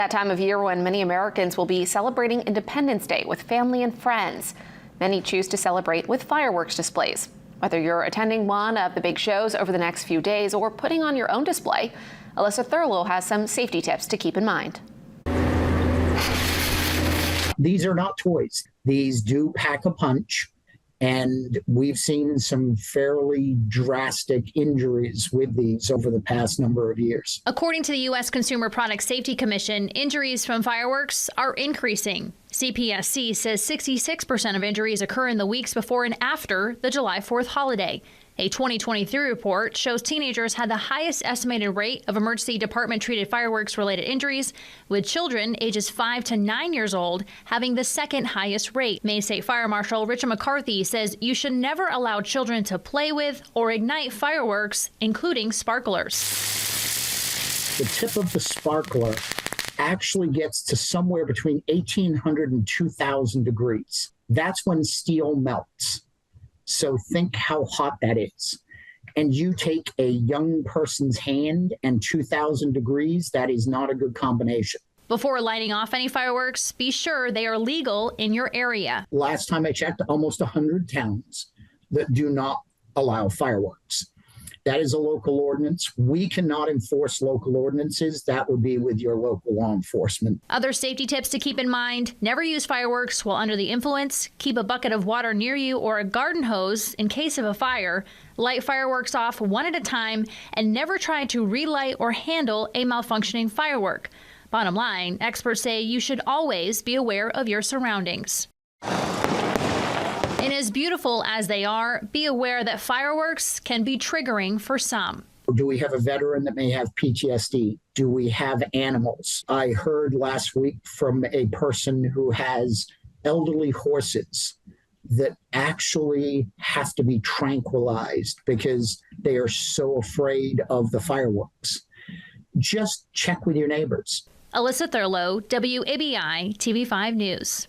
That time of year when many Americans will be celebrating Independence Day with family and friends. Many choose to celebrate with fireworks displays. Whether you're attending one of the big shows over the next few days or putting on your own display, Alyssa Thurlow has some safety tips to keep in mind. These are not toys. These do pack a punch, and we've seen some fairly drastic injuries with these over the past number of years. According to the U.S. Consumer Product Safety Commission, injuries from fireworks are increasing. CPSC says 66% of injuries occur in the weeks before and after the July 4th holiday. A 2023 report shows teenagers had the highest estimated rate of emergency department-treated fireworks-related injuries, with children ages 5 to 9 years old having the second highest rate. Maine State Fire Marshal Richard McCarthy says you should never allow children to play with or ignite fireworks, including sparklers. The tip of the sparkler actually gets to somewhere between 1,800 and 2,000 degrees. That's when steel melts. So think how hot that is. And you take a young person's hand and 2,000 degrees, that is not a good combination. Before lighting off any fireworks, be sure they are legal in your area. Last time I checked, almost 100 towns that do not allow fireworks. That is a local ordinance. We cannot enforce local ordinances. That would be with your local law enforcement. Other safety tips to keep in mind: never use fireworks while under the influence. Keep a bucket of water near you or a garden hose in case of a fire. Light fireworks off one at a time, and never try to relight or handle a malfunctioning firework. Bottom line, experts say you should always be aware of your surroundings. And as beautiful as they are, be aware that fireworks can be triggering for some. Do we have a veteran that may have PTSD? Do we have animals? I heard last week from a person who has elderly horses that actually have to be tranquilized because they are so afraid of the fireworks. Just check with your neighbors. Alyssa Thurlow, WABI TV5 News.